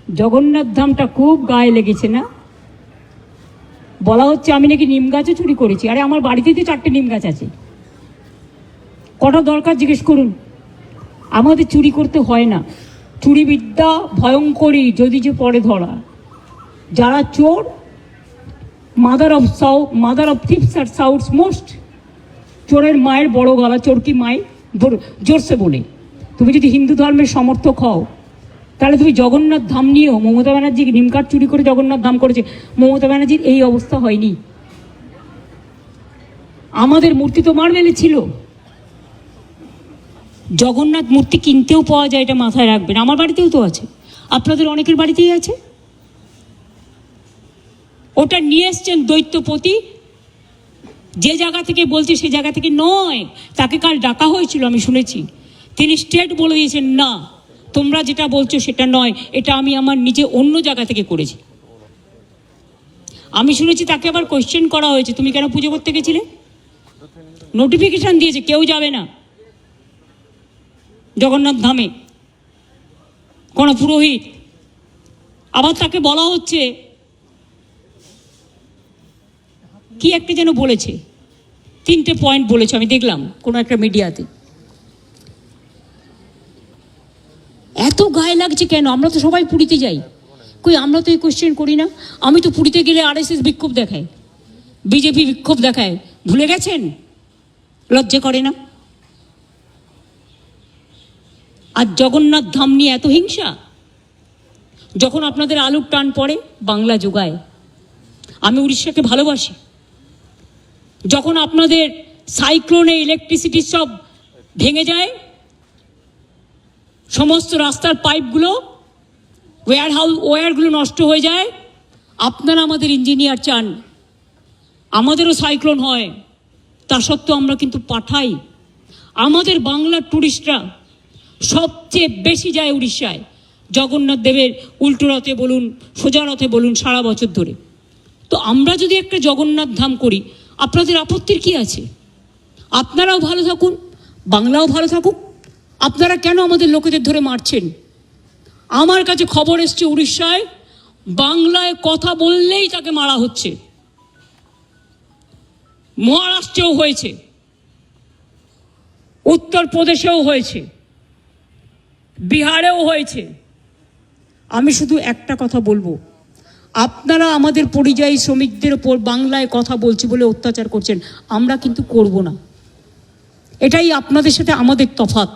জগন্নাথ ধামটা খুব গায়ে লেগেছে না? বলা হচ্ছে আমি নাকি নিম গাছও চুরি করেছি। আরে আমার বাড়িতেই তো 4টে নিম গাছ আছে, কটা দরকার জিজ্ঞেস করুন। আমাদের চুরি করতে হয় না। চুরি বিদ্যা ভয়ঙ্করী যদি যে পরে ধরা। যারা চোর, মাদার অফ থিপস আর সাউথস মোস্ট। চোরের মায়ের বড় গলা, চোর কি মায়ের জোরসে বলে। তুমি যদি হিন্দু ধর্মের সমর্থক হও তাহলে তুমি জগন্নাথ ধাম নিয়েও, মমতা ব্যানার্জি নিমকাঠ চুরি করে জগন্নাথ ধাম করেছে, মমতা ব্যানার্জির এই অবস্থা হয়নি। আমাদের মূর্তি তো মার্বেলে ছিল। জগন্নাথ মূর্তি কিনতেও পাওয়া যায়, এটা মাথায় রাখবেন। আমার বাড়িতেও তো আছে, আপনাদের অনেকের বাড়িতেই আছে। ওটা নিয়ে এসছেন দৈত্যপতি, যে জায়গা থেকে বলছে সে জায়গা থেকে নয়। তাকে কাল ডাকা হয়েছিল, আমি শুনেছি। তিনি স্টেট বলে দিয়েছেন, না তোমরা যেটা বলছো সেটা নয়, এটা আমি আমার নিজে অন্য জায়গা থেকে করেছি। আমি শুনেছি তাকে আবার কোয়েশ্চেন করা হয়েছে, তুমি কেন পুজো করতে গেছিলে? নোটিফিকেশন দিয়েছে কেউ যাবে না জগন্নাথ ধামে, কোনো পুরোহিত। আবার তাকে বলা হচ্ছে কি একটা যেন বলেছে, 3টে পয়েন্ট বলেছে, আমি দেখলাম কোনো একটা মিডিয়াতে। এত গায়ে লাগছে কেন? আমরা তো সবাই পুরীতে যাই, কই আমরা তো এই কোয়েশ্চেন করি না। আমি তো পুরীতে গেলে RSS বিক্ষোভ দেখায়, বিজেপি বিক্ষোভ দেখায়, ভুলে গেছেন? লজ্জা করে না? আর জগন্নাথ ধাম নিয়ে এত হিংসা। যখন আপনাদের আলুর টান পড়ে বাংলা যোগায়। আমি উড়িষ্যাকে ভালোবাসি। যখন আপনাদের সাইক্লোনে ইলেকট্রিসিটি সব ভেঙে যায়, সমস্ত রাস্তার পাইপগুলো, ওয়্যারগুলো নষ্ট হয়ে যায়, আপনারা আমাদের ইঞ্জিনিয়ার চান আমাদেরও সাইক্লোন হয়, তা সত্ত্বেও আমরা কিন্তু পাঠাই। আমাদের বাংলার টুরিস্টরা সবচেয়ে বেশি যায় উড়িষ্যায়, জগন্নাথ দেবের উল্টো রথে বলুন, সোজা রথে বলুন, সারা বছর ধরে। তো আমরা যদি একটা জগন্নাথ ধাম করি, আপনাদের আপত্তির কি আছে? আপনারাও ভালো থাকুন, বাংলাও ভালো থাকুক। আপনারা কেন আমাদের লোকেদের ধরে মারছেন? আমার কাছে খবর এসছে উড়িষ্যায় বাংলায় কথা বললেই তাকে মারা হচ্ছে। মহারাষ্ট্রেও হয়েছে, উত্তরপ্রদেশেও হয়েছে, বিহারেও হয়েছে। আমি শুধু একটা কথা বলবো, আপনারা আমাদের পরিযায়ী শ্রমিকদের ওপর বাংলায় কথা বলছি বলে অত্যাচার করছেন, আমরা কিন্তু করব না। এটাই আপনাদের সাথে আমাদের তফাৎ।